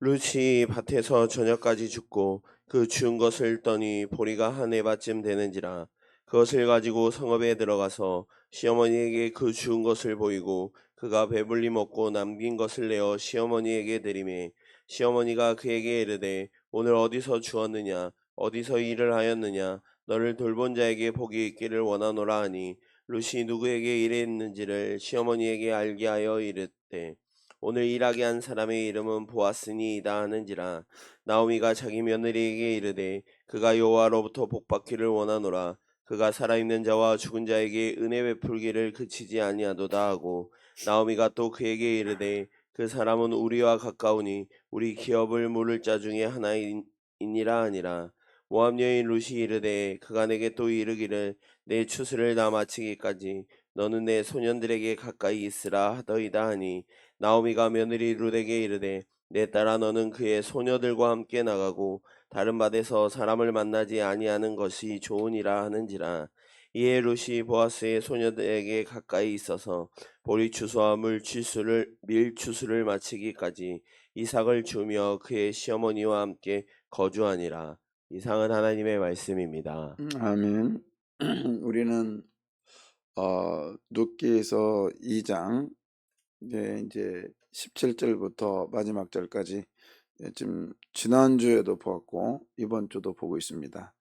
룻이 밭에서 저녁까지 죽고 그 죽은 것을 떠니 보리가 한 에바쯤 되는지라. 그것을 가지고 성읍에 들어가서 시어머니에게 그 죽은 것을 보이고 그가 배불리 먹고 남긴 것을 내어 시어머니에게 드리매 시어머니가 그에게 이르되 오늘 어디서 주었느냐 어디서 일을 하였느냐 너를 돌본 자에게 복이 있기를 원하노라 하니 룻이 누구에게 일했는지를 시어머니에게 알게 하여 이르되 오늘 일하게 한 사람의 이름은 보아스니이다 하는지라. 나오미가 자기 며느리에게 이르되 그가 여호와로부터 복받기를 원하노라. 그가 살아있는 자와 죽은 자에게 은혜 베풀기를 그치지 아니하도다 하고 나오미가 또 그에게 이르되 그 사람은 우리와 가까우니 우리 기업을 물을 자 중에 하나이니라 하니라. 모압 여인 룻이 이르되 그가 내게 또 이르기를 내 추수를 다 마치기까지 너는 내 소년들에게 가까이 있으라 하더이다 하니 나오미가 며느리 룻에게 이르되 내 딸아 너는 그의 소녀들과 함께 나가고 다른 밭에서 사람을 만나지 아니하는 것이 좋으니라 하는지라. 이에 룻이 보아스의 소녀들에게 가까이 있어서 보리 추수와 밀추수를 마치기까지 이삭을 주며 그의 시어머니와 함께 거주하니라. 이상은 하나님의 말씀입니다. 아멘. 우리는 룻기서 2장 이제 17절부터 마지막 절까지 지금 지난주에도 보았고 이번 주도 보고 있습니다.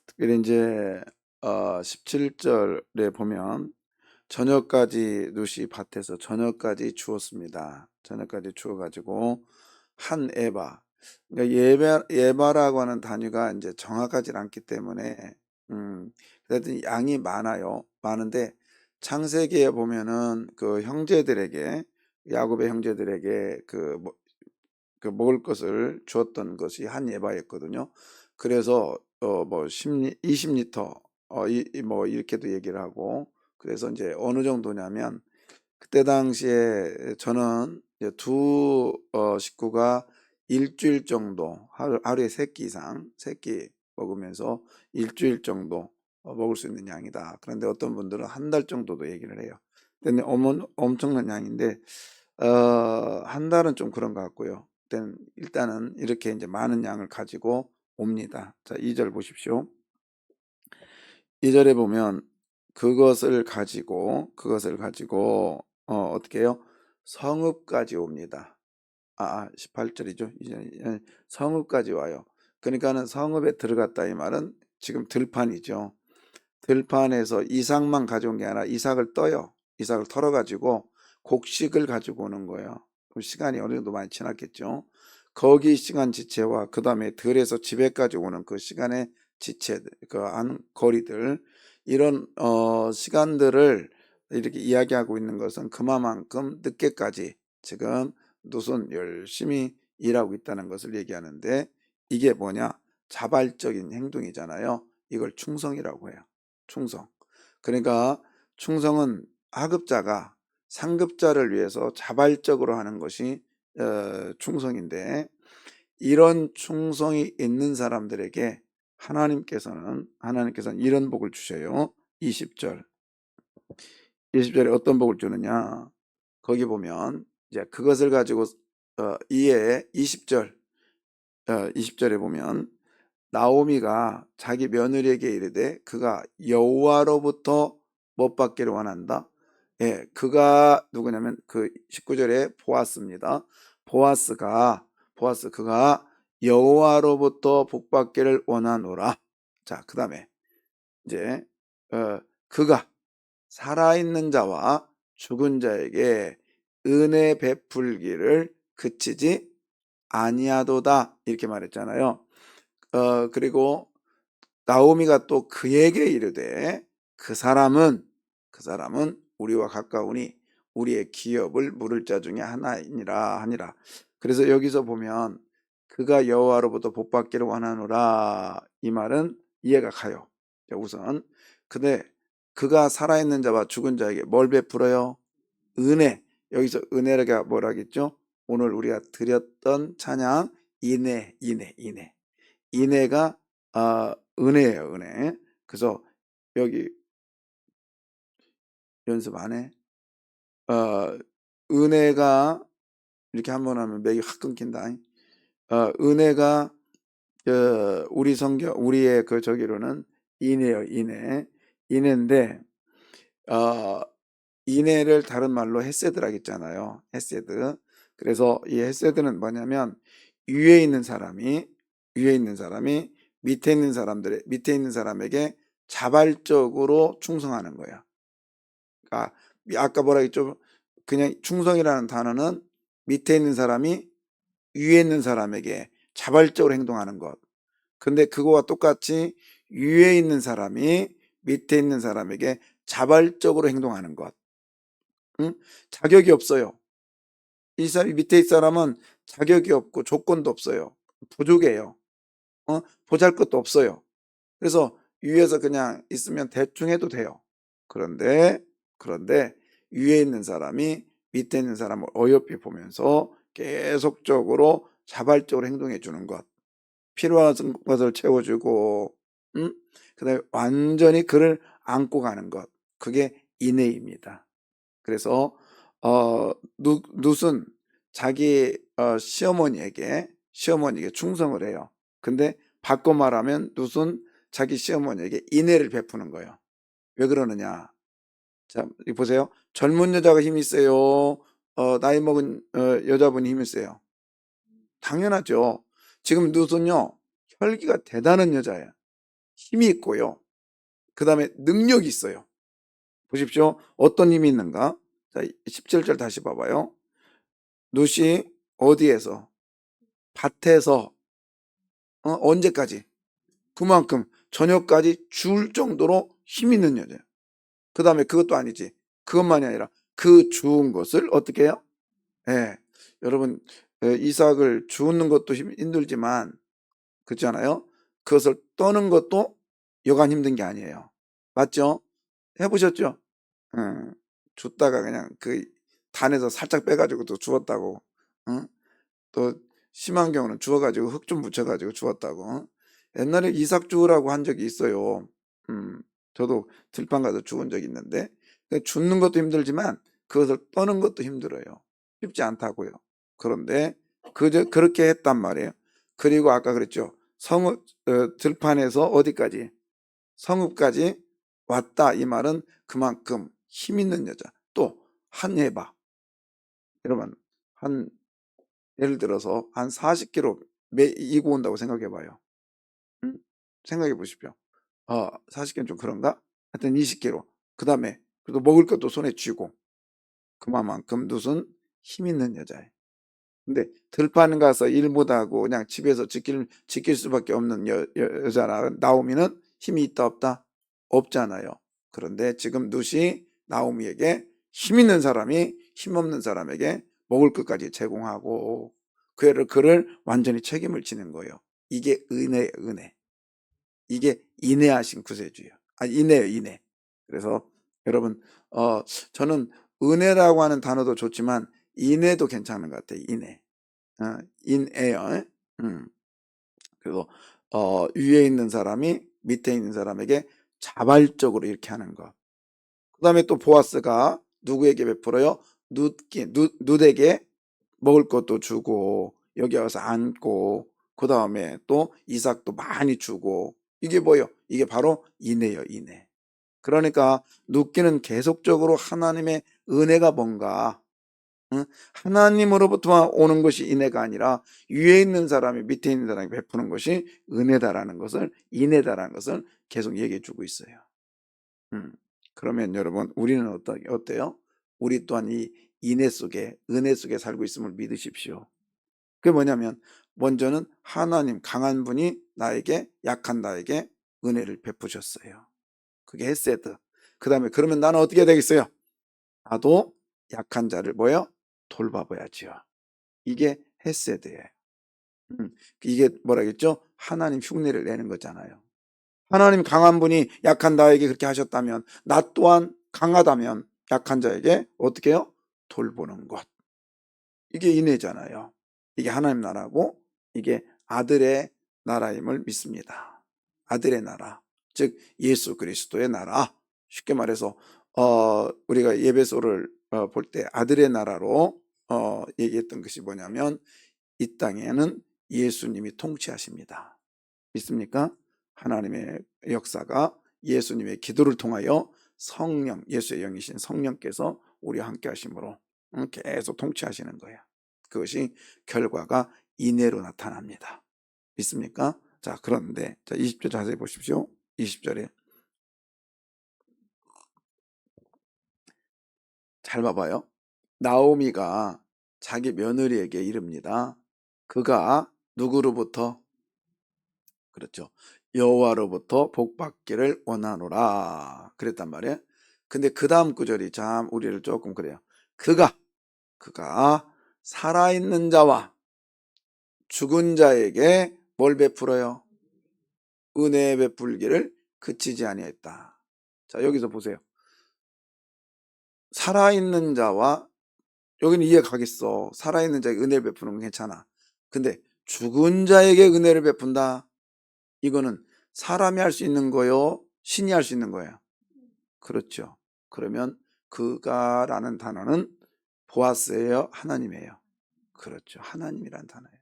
특별히 이제 17절에 보면 저녁까지 룻이 밭에서 저녁까지 주었습니다. 저녁까지 주어가지고 한 에바. 그러니까 예바라고 하는 단위가 이제 정확하지 않기 때문에 그래도 양이 많아요. 많은데 창세기에 보면은 그 형제들에게 야곱의 형제들에게 그 먹을 것을 주었던 것이 한 에바였거든요. 그래서 뭐 20리터 뭐 이렇게도 얘기를 하고 그래서 이제 어느 정도냐면 그때 당시에 저는 이제 두 식구가 일주일 정도 하루에 3끼 이상 3끼 먹으면서 일주일 정도 먹을 수 있는 양이다. 그런데 어떤 분들은 한 달 정도도 얘기를 해요. 근데 엄청난 양인데 한 달은 좀 그런 것 같고요. 일단은 이렇게 이제 많은 양을 가지고 옵니다. 자, 2절 보십시오. 2절에 보면 그것을 가지고 어떻게 해요? 성읍까지 옵니다. 18절이죠. 이제 성읍까지 와요. 그러니까는 성읍에 들어갔다 이 말은 지금 들판이죠. 들판에서 이삭만 가져온 게 아니라 이삭을 떠요. 이삭을 털어가지고 곡식을 가지고 오는 거예요. 그럼 시간이 어느 정도 많이 지났겠죠. 거기 시간 지체와 그 다음에 들에서 집에까지 오는 그 시간의 지체, 그 거리들 이런 시간들을 이렇게 이야기하고 있는 것은 그만큼 늦게까지 지금 룻은 열심히 일하고 있다는 것을 얘기하는데 이게 뭐냐? 자발적인 행동이잖아요. 이걸 충성이라고 해요. 충성. 그러니까 충성은 하급자가 상급자를 위해서 자발적으로 하는 것이 충성인데 이런 충성이 있는 사람들에게 하나님께서는 이런 복을 주셔요. 20절에 어떤 복을 주느냐? 거기 보면 이제 그것을 가지고 이에 20절에 보면 나오미가 자기 며느리에게 이르되 그가 여호와로부터 못 받기를 원한다. 예, 그가 누구냐면 그 19절에 보아스입니다. 그가 여호와로부터 복 받기를 원하노라. 자, 그다음에 이제 그가 살아있는 자와 죽은 자에게 은혜 베풀기를 그치지 아니하도다 이렇게 말했잖아요. 그리고 나오미가 또 그에게 이르되 그 사람은 우리와 가까우니 우리의 기업을 물을 자 중에 하나이니라 하니라. 그래서 여기서 보면 그가 여호와로부터 복 받기를 원하노라 이 말은 이해가 가요. 우선 근데 그가 살아있는 자와 죽은 자에게 뭘 베풀어요? 은혜. 여기서 은혜가 뭐라겠죠? 오늘 우리가 드렸던 찬양 인애가 은혜예요, 은혜. 그래서 여기 연습 안 해? 은혜가 이렇게 한 번 하면 맥이 확 끊긴다. 은혜가 우리 성경 우리의 그 저기로는 인해요, 인해. 인해인데 인해를 다른 말로 헤세드라고 했잖아요. 헤세드. 그래서 이 헤세드는 뭐냐면 위에 있는 사람이 밑에 있는 사람에게 자발적으로 충성하는 거야. 그러니까 아까 뭐라 했죠? 그냥 충성이라는 단어는 밑에 있는 사람이 위에 있는 사람에게 자발적으로 행동하는 것. 근데 그거와 똑같이 위에 있는 사람이 밑에 있는 사람에게 자발적으로 행동하는 것. 응? 자격이 없어요. 이 사람이 밑에 있는 사람은 자격이 없고 조건도 없어요. 부족해요. 보잘것도 없어요. 그래서 위에서 그냥 있으면 대충 해도 돼요. 그런데 위에 있는 사람이 밑에 있는 사람을 어여삐 보면서 계속적으로 자발적으로 행동해 주는 것. 필요한 것을 채워주고, 그다음에 완전히 그를 안고 가는 것. 그게 인내입니다. 그래서 룻은 자기 시어머니에게 충성을 해요. 근데 바꿔 말하면 룻은 자기 시어머니에게 인애를 베푸는 거예요. 왜 그러느냐? 자, 이 보세요. 젊은 여자가 힘이 세요? 나이 먹은 여자분이 힘이 세요? 당연하죠. 지금 룻은요, 혈기가 대단한 여자예요. 힘이 있고요. 그 다음에 능력이 있어요. 보십시오. 어떤 힘이 있는가? 자, 17절 다시 봐봐요. 룻이 어디에서? 밭에서 언제까지? 그만큼 저녁까지 줄 정도로 힘 있는 여자예요. 그 다음에 그것도 아니지. 그것만이 아니라 그 주운 것을 어떻게 해요? 예, 여러분 이삭을 주우는 것도 힘들지만 그렇잖아요. 그것을 떠는 것도 여간 힘든 게 아니에요. 맞죠? 해보셨죠? 응. 줬다가 그냥 그 단에서 살짝 빼가지고 또 주웠다고. 응? 또 심한 경우는 주워가지고 흙 좀 묻혀가지고 주웠다고. 옛날에 이삭 주우라고 한 적이 있어요. 저도 들판 가서 주운 적이 있는데 줍는 것도 힘들지만 그것을 떠는 것도 힘들어요. 쉽지 않다고요. 그런데 그렇게 했단 말이에요. 그리고 아까 그랬죠. 들판에서 어디까지? 성읍까지 왔다. 이 말은 그만큼 힘 있는 여자. 또 한 해봐. 여러분 예를 들어서 한 40km 이고 온다고 생각해 봐요. 생각해 보십시오. 40km 좀 그런가? 하여튼 20km. 그 다음에 그래도 먹을 것도 손에 쥐고 그만큼 룻은 힘 있는 여자예요. 근데 들판 가서 일 못하고 그냥 집에서 지킬 수밖에 없는 여자라 나오미는 힘이 있다 없다? 없잖아요. 그런데 지금 룻이 나오미에게 힘 있는 사람이 힘 없는 사람에게 먹을 것까지 제공하고 그를 완전히 책임을 지는 거예요. 이게 은혜예요, 은혜. 이게 인내하신 구세주예요. 인내예요, 인내. 그래서 여러분 저는 은혜라고 하는 단어도 좋지만 인내도 괜찮은 것 같아요. 인내. 인애요. 그래서 위에 있는 사람이 밑에 있는 사람에게 자발적으로 이렇게 하는 것. 그 다음에 또 보아스가 누구에게 베풀어요? 룻에게 먹을 것도 주고 여기 와서 앉고 그 다음에 또 이삭도 많이 주고 이게 뭐예요? 이게 바로 인애요, 인애. 그러니까 룻기는 계속적으로 하나님의 은혜가 뭔가 하나님으로부터 오는 것이 인애가 아니라 위에 있는 사람이 밑에 있는 사람이 베푸는 것이 은혜다라는 것을 인애다라는 것을 계속 얘기해 주고 있어요. 그러면 여러분 우리는 어때요? 우리 또한 이 인애 속에 은혜 속에 살고 있음을 믿으십시오. 그게 뭐냐면 먼저는 하나님 강한 분이 약한 나에게 은혜를 베푸셨어요. 그게 헤세드. 그 다음에 그러면 나는 어떻게 되겠어요? 나도 약한 자를 돌봐봐야지요. 이게 헤세드예요. 이게 뭐라겠죠? 하나님 흉내를 내는 거잖아요. 하나님 강한 분이 약한 나에게 그렇게 하셨다면 나 또한 강하다면 약한 자에게 어떻게 해요? 돌보는 것. 이게 인애잖아요. 이게 하나님 나라고 이게 아들의 나라임을 믿습니다. 아들의 나라. 즉 예수 그리스도의 나라. 쉽게 말해서 우리가 예배소를 볼 때 아들의 나라로 얘기했던 것이 뭐냐면 이 땅에는 예수님이 통치하십니다. 믿습니까? 하나님의 역사가 예수님의 기도를 통하여 성령, 예수의 영이신 성령께서 우리와 함께 하심으로 계속 통치하시는 거예요. 그것이 결과가 인애로 나타납니다. 믿습니까? 자, 그런데 자 20절 자세히 보십시오. 20절에 잘 봐봐요. 나오미가 자기 며느리에게 이릅니다. 그가 누구로부터? 그렇죠. 여호와로부터 복받기를 원하노라 그랬단 말이에요. 근데 그 다음 구절이 참 우리를 조금 그래요. 그가 살아있는 자와 죽은 자에게 뭘 베풀어요? 은혜 베풀기를 그치지 아니했다. 자, 여기서 보세요. 살아있는 자와, 여기는 이해 가겠어. 살아있는 자에게 은혜를 베푸는 건 괜찮아. 근데 죽은 자에게 은혜를 베푼다? 이거는 사람이 할 수 있는 거요? 신이 할 수 있는 거예요? 그렇죠. 그러면 그가라는 단어는 보아스예요? 하나님이에요? 그렇죠. 하나님이란 단어예요.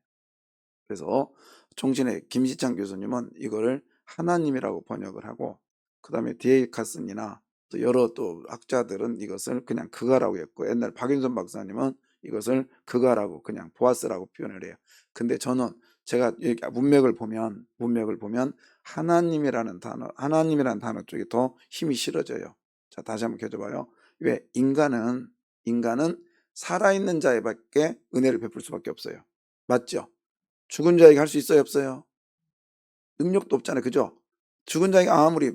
그래서 총신의 김지창 교수님은 이거를 하나님이라고 번역을 하고, 그 다음에 디에이카슨이나 또 여러 또 학자들은 이것을 그냥 그가라고 했고, 옛날 박윤선 박사님은 이것을 그가라고 그냥 보아스라고 표현을 해요. 근데 저는 제가 문맥을 보면 하나님이라는 단어 쪽이 더 힘이 실어져요. 자, 다시 한번 켜줘봐요. 왜? 인간은 살아있는 자에밖에 은혜를 베풀 수밖에 없어요. 맞죠? 죽은 자에게 할 수 있어요, 없어요? 능력도 없잖아요, 그죠? 죽은 자에게 아무리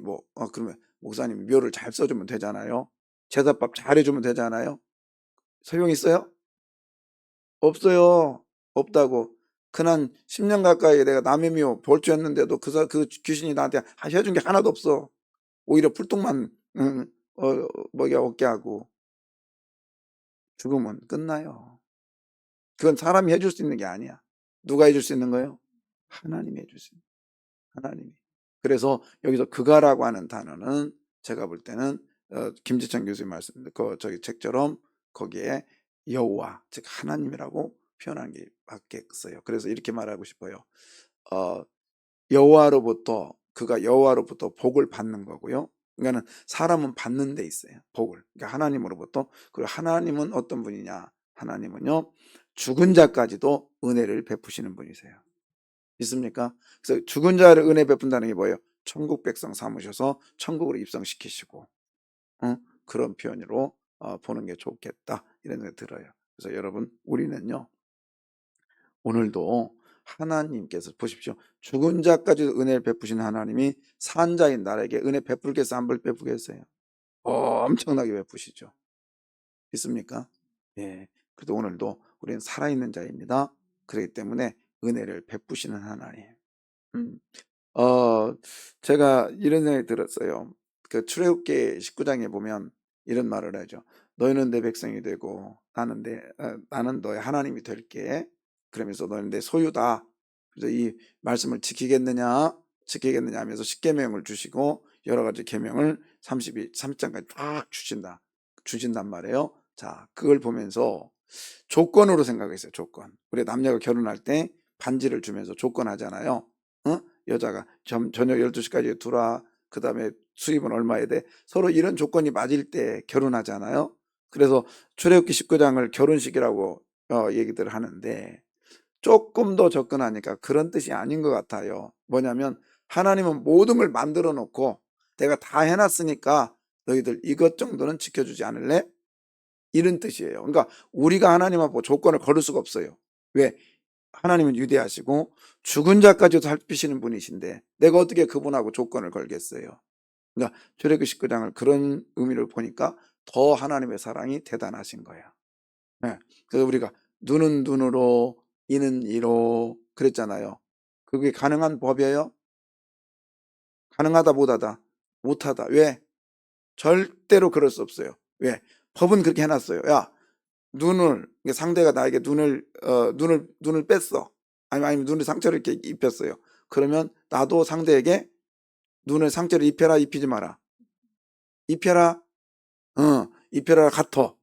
그러면 목사님 묘를 잘 써주면 되잖아요. 제사밥 잘 해주면 되잖아요. 소용 있어요? 없어요. 없다고. 그난 10년 가까이 내가 남의 묘 벌주했는데도 그 귀신이 나한테 해준 게 하나도 없어. 오히려 풀똥만 먹게 하고. 죽으면 끝나요. 그건 사람이 해줄 수 있는 게 아니야. 누가 해줄 수 있는 거예요? 하나님이 해줄 수 있는 거예요. 하나님이. 그래서 여기서 그가라고 하는 단어는 제가 볼 때는 김지창 교수님 말씀 저기 책처럼 거기에 여호와 즉 하나님이라고 표현한 게 맞겠어요. 그래서 이렇게 말하고 싶어요. 그가 여호와로부터 복을 받는 거고요. 그러니까는 사람은 받는 데 있어요. 복을. 그러니까 하나님으로부터. 그리고 하나님은 어떤 분이냐? 하나님은요 죽은 자까지도 은혜를 베푸시는 분이세요. 있습니까? 그래서 죽은 자를 은혜 베푼다는 게 뭐예요? 천국 백성 삼으셔서 천국으로 입성시키시고 그런 표현으로 보는 게 좋겠다 이런 생각이 들어요. 그래서 여러분 우리는요 오늘도 하나님께서 보십시오. 죽은 자까지도 은혜를 베푸시는 하나님이 산 자인 나에게 은혜 베풀겠어요? 안 베풀겠어요? 엄청나게 베푸시죠. 있습니까? 예. 그래도 오늘도 우리는 살아있는 자입니다. 그렇기 때문에 은혜를 베푸시는 하나님. 음. 제가 이런 생각이 들었어요. 그 출애굽기 19장에 보면 이런 말을 하죠. 너희는 내 백성이 되고 나는 너의 하나님이 될게. 그러면서 너희는 내 소유다. 그래서 이 말씀을 지키겠느냐 하면서 10계명을 주시고 여러 가지 계명을 30장까지 쫙 주신단 말이에요. 자, 그걸 보면서 조건으로 생각했어요. 조건. 우리 남녀가 결혼할 때 반지를 주면서 조건하잖아요. 여자가 저녁 12시까지 들어와. 그 다음에 수입은 얼마에 돼? 서로 이런 조건이 맞을 때 결혼하잖아요. 그래서 출애굽기 19장을 결혼식이라고 얘기들 하는데 조금 더 접근하니까 그런 뜻이 아닌 것 같아요. 뭐냐면 하나님은 모든 걸 만들어 놓고 내가 다 해놨으니까 너희들 이것 정도는 지켜주지 않을래? 이런 뜻이에요. 그러니까 우리가 하나님 앞에 조건을 걸을 수가 없어요. 왜? 하나님은 위대하시고 죽은 자까지도 살피시는 분이신데 내가 어떻게 그분하고 조건을 걸겠어요? 그러니까 출애굽기 19장을 그런 의미로 보니까 더 하나님의 사랑이 대단하신 거야. 네. 그래서 우리가 눈은 눈으로 이는 이로 그랬잖아요. 그게 가능한 법이에요? 가능하다 못하다? 못하다. 왜? 절대로 그럴 수 없어요. 왜? 법은 그렇게 해놨어요. 야, 상대가 나에게 눈을 뺐어. 아니면 눈에 상처를 이렇게 입혔어요. 그러면 나도 상대에게 눈에 상처를 입혀라, 입히지 마라. 입혀라, 입혀라 같아.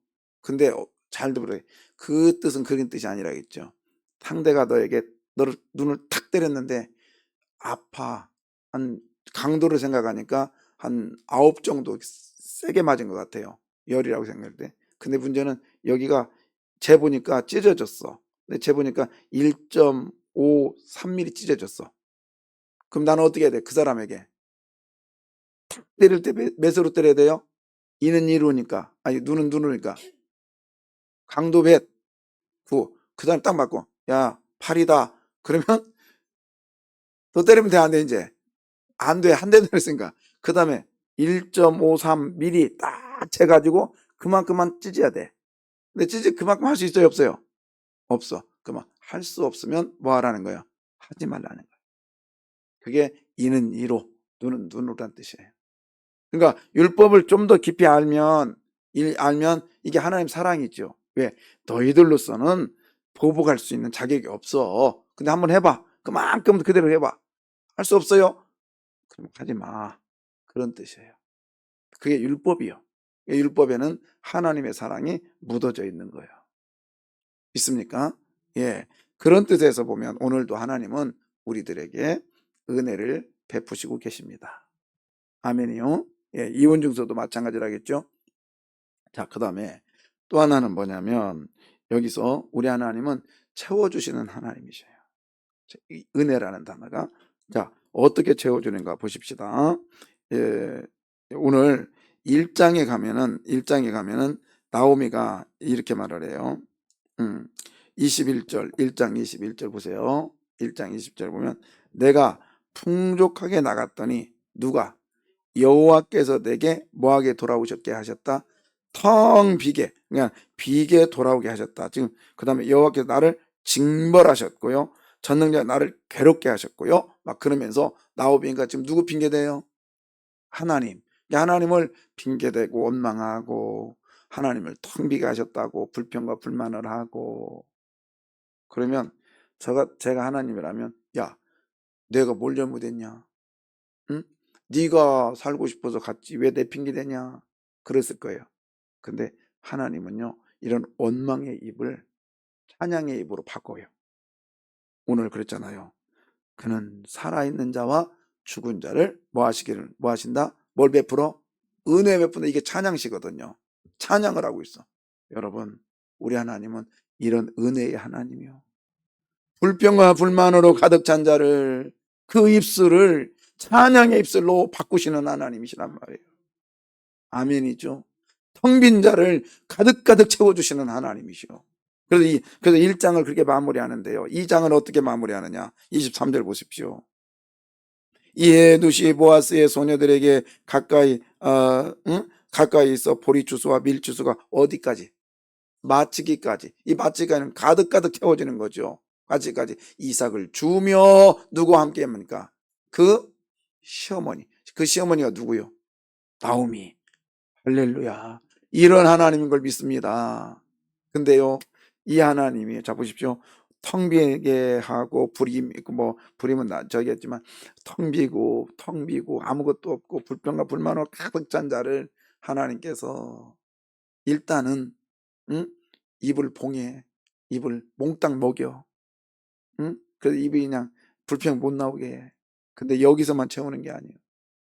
근데 잘 들어요. 그 뜻은 그런 뜻이 아니라겠죠. 상대가 너에게 너를 눈을 탁 때렸는데 아파. 한 강도를 생각하니까 한 9 정도 세게 맞은 것 같아요. 열이라고 생각할 때. 근데 문제는 여기가 재보니까 찢어졌어. 근데 재보니까 1.53mm 찢어졌어. 그럼 나는 어떻게 해야 돼? 그 사람에게 때릴 때 몇으로 때려야 돼요? 이는 이루니까, 아니 눈은 눈으니까 강도 몇, 9. 그 다음에 딱 맞고, 야 8이다. 그러면 더 때리면 돼, 안 돼? 이제 안 돼. 한 대 때렸으니까. 그 다음에 1.53mm 딱 재가지고 그만큼만 찢어야 돼. 근데 그만큼 할 수 있어요, 없어요? 없어. 그러면 할 수 없으면 뭐 하라는 거예요? 하지 말라는 거예요. 그게 이는 이로, 눈은 눈으로란 뜻이에요. 그러니까 율법을 좀 더 깊이 알면 이게 하나님 사랑이죠. 왜? 너희들로서는 보복할 수 있는 자격이 없어. 근데 한번 해봐. 그만큼 그대로 해봐. 할 수 없어요? 그럼 하지 마. 그런 뜻이에요. 그게 율법이요. 율법에는 하나님의 사랑이 묻어져 있는 거예요. 믿습니까? 예. 그런 뜻에서 보면 오늘도 하나님은 우리들에게 은혜를 베푸시고 계십니다. 아멘이요. 예, 이혼증서도 마찬가지라겠죠. 자, 그 다음에 또 하나는 뭐냐면 여기서 우리 하나님은 채워주시는 하나님이셔요. 이 은혜라는 단어가. 자, 어떻게 채워주는가 보십시다. 예, 오늘 1장에 가면은 나오미가 이렇게 말을 해요. 21절, 1장 21절 보세요. 1장 20절 보면 내가 풍족하게 나갔더니 누가 여호와께서 내게 뭐하게 돌아오셨게 하셨다? 텅 비게, 그냥 비게 돌아오게 하셨다. 지금 그 다음에 여호와께서 나를 징벌하셨고요, 전능자 나를 괴롭게 하셨고요, 막 그러면서 나오니까 지금 누구 핑계대요? 하나님. 하나님을 핑계대고 원망하고 하나님을 텅 비게 하셨다고 불평과 불만을 하고. 그러면 제가 하나님이라면, 야 내가 뭘 잘못했냐? 응? 네가 살고 싶어서 갔지 왜 내 핑계대냐? 그랬을 거예요. 근데 하나님은요, 이런 원망의 입을 찬양의 입으로 바꿔요. 오늘 그랬잖아요. 그는 살아있는 자와 죽은 자를 뭐 하신다? 뭘 베풀어? 은혜 베푼다. 이게 찬양시거든요. 찬양을 하고 있어. 여러분, 우리 하나님은 이런 은혜의 하나님이요, 불평과 불만으로 가득 찬 자를, 그 입술을 찬양의 입술로 바꾸시는 하나님이시란 말이에요. 아멘이죠. 텅 빈 자를 가득가득 채워주시는 하나님이시요. 그래서 1장을 그렇게 마무리하는데요. 2장은 어떻게 마무리하느냐? 23절 보십시오. 이에 누시 보아스의 소녀들에게 가까이 있어 보리주스와 밀주스가 어디까지? 마치기까지. 이 마치기까지는 가득가득 채워지는 거죠. 마치기까지 이삭을 주며 누구와 함께 합니까? 그 시어머니. 그 시어머니가 누구요? 나오미. 할렐루야. 이런 하나님인 걸 믿습니다. 근데요, 이 하나님이, 자 보십시오. 텅 비게 하고 불임은 저기였지만 텅 비고 아무것도 없고 불평과 불만으로 가득 찬 자를 하나님께서 일단은 입을 봉해, 입을 몽땅 먹여. 그래서 입이 그냥 불평 못 나오게 해. 근데 여기서만 채우는 게 아니에요.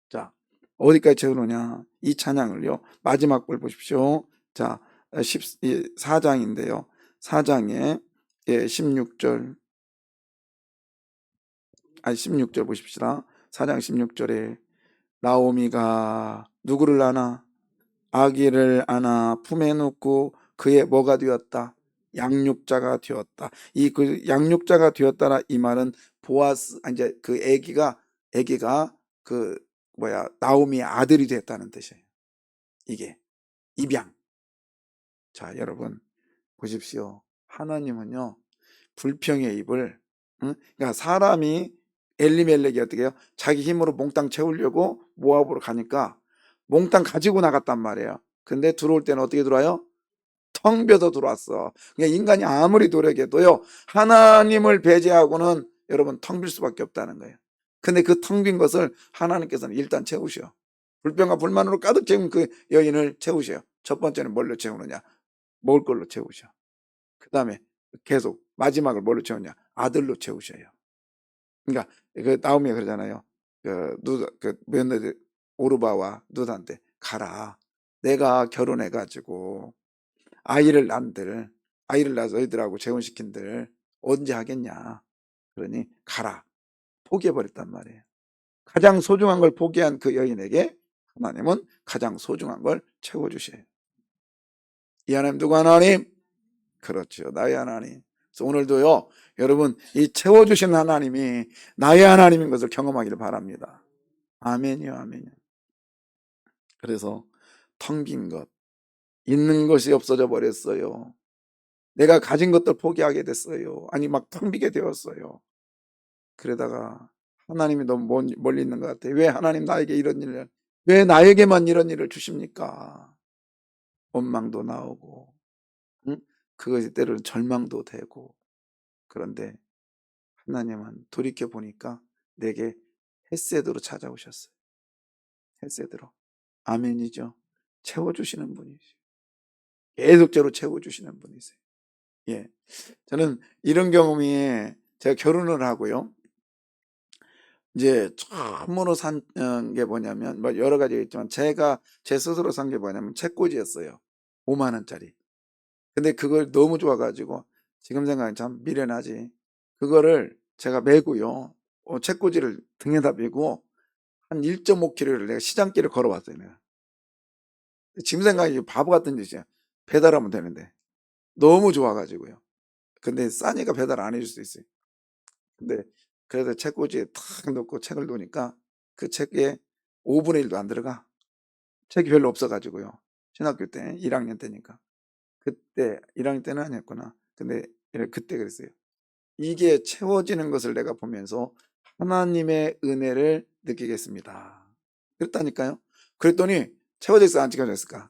자, 어디까지 채우느냐? 이 찬양을요, 마지막 걸 보십시오. 자, 4장인데요. 4장에 16절, 16절 보십시다. 4장 16절에 나오미가 누구를 안아? 아기를 안아 품에 놓고 그의 뭐가 되었다? 양육자가 되었다. 그 양육자가 되었다라, 이 말은 보아스, 이제 그 아기가 그 나오미의 아들이 됐다는 뜻이에요. 이게 입양. 자, 여러분 보십시오. 하나님은요, 불평의 입을, 그러니까 사람이, 엘리멜렉이 어떻게 해요? 자기 힘으로 몽땅 채우려고 모압으로 가니까 몽땅 가지고 나갔단 말이에요. 근데 들어올 때는 어떻게 들어와요? 텅 비어서 들어왔어. 그러니까 인간이 아무리 노력해도요, 하나님을 배제하고는 여러분 텅 빌 수밖에 없다는 거예요. 근데 그 텅 빈 것을 하나님께서는 일단 채우셔. 불평과 불만으로 가득 채운 그 여인을 채우셔요. 첫 번째는 뭘로 채우느냐? 먹을 걸로 채우셔. 그 다음에 계속 마지막을 뭘로 채우냐? 아들로 채우셔요. 그러니까 그 나오미가 그러잖아요. 그 며느리 오르바와 룻한테 가라. 내가 결혼해 가지고 아이를 낳아서 너희들하고 재혼시킨들 언제 하겠냐. 그러니 가라. 포기해 버렸단 말이에요. 가장 소중한 걸 포기한 그 여인에게 하나님은 가장 소중한 걸 채워 주셔요. 이 하나님 누구 하나님? 그렇죠. 나의 하나님. 그래서 오늘도요, 여러분, 이 채워주신 하나님이 나의 하나님인 것을 경험하기를 바랍니다. 아멘이요, 아멘이요. 그래서 텅 빈 것, 있는 것이 없어져 버렸어요. 내가 가진 것들 포기하게 됐어요. 아니, 막 텅 비게 되었어요. 그러다가 하나님이 너무 멀리 있는 것 같아요. 왜 하나님 나에게 이런 일을, 왜 나에게만 이런 일을 주십니까? 원망도 나오고, 응? 그것이 때로는 절망도 되고, 그런데 하나님은 돌이켜 보니까 내게 헷세드로 찾아오셨어요. 헷세드로. 아멘이죠. 채워주시는 분이세요. 계속적으로 채워주시는 분이세요. 예. 저는 이런 경험이 제가 결혼을 하고요. 이제 처음으로 산 게 뭐냐면, 뭐 여러 가지가 있지만 제가 제 스스로 산 게 뭐냐면 책꽂이였어요. 5만 원짜리. 근데 그걸 너무 좋아 가지고 지금 생각하면 참 미련하지. 그거를 제가 메고요. 책꽂이를 등에다 메고 한 1.5km를 내가 시장길을 걸어왔어요, 내가. 지금 생각하면 바보 같은 짓이야. 배달하면 되는데. 너무 좋아 가지고요. 근데 싸니까 배달 안 해줄 수 있어요. 근데 그래서 책꽂이에 탁 넣고 책을 놓으니까 그 책에 5분의 1도 안 들어가. 책이 별로 없어 가지고요. 신학교 때 1학년 때니까. 그때 1학년 때는 아니었구나. 근데 그때 그랬어요. 이게 채워지는 것을 내가 보면서 하나님의 은혜를 느끼겠습니다. 그랬다니까요. 그랬더니 채워졌을까 안 채워졌을까?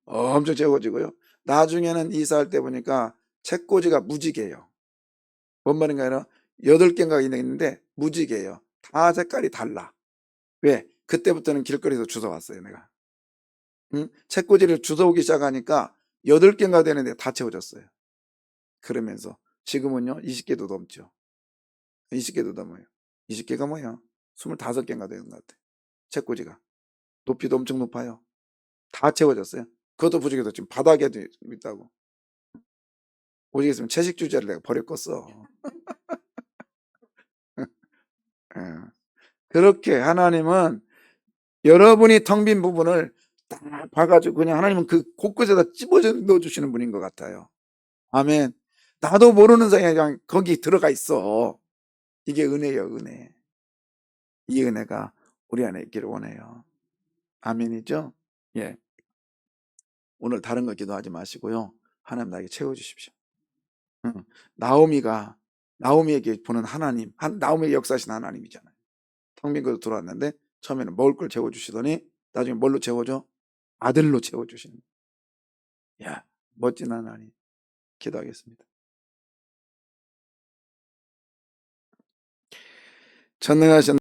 엄청 채워지고요. 나중에는 이사할 때 보니까 책꽂이가 무지개예요. 뭔 말인가 하면 8개인가 있는데 무지개예요. 다 색깔이 달라. 왜? 그때부터는 길거리에서 주워왔어요, 내가. 응? 책꽂이를 주워오기 시작하니까 8개인가 되는데 다 채워졌어요. 그러면서 지금은요 20개도 넘죠. 20개도 넘어요. 20개가 뭐야? 25개인가 되는 것 같아. 책꽂이가. 높이도 엄청 높아요. 다 채워졌어요. 그것도 부족해서 지금 바닥에도 있다고. 오직 있으면 채식 주제를 내가 버렸겠어. 예. 그렇게 하나님은 여러분이 텅 빈 부분을 딱 봐가지고 그냥 하나님은 그 곳곳에다 집어서 넣어주시는 분인 것 같아요. 아멘. 나도 모르는 사이에 그냥 거기 들어가 있어. 이게 은혜예요, 은혜. 이 은혜가 우리 안에 있기를 원해요. 아멘이죠? 예. 오늘 다른 거 기도하지 마시고요. 하나님 나에게 채워주십시오. 응. 나오미에게 보는 하나님, 나오미에게 역사하신 하나님이잖아요. 텅 빈 것도 들어왔는데 처음에는 먹을 걸 채워주시더니 나중에 뭘로 채워줘? 아들로 채워주시는. 야, 멋진 하나님. 기도하겠습니다. 전능하신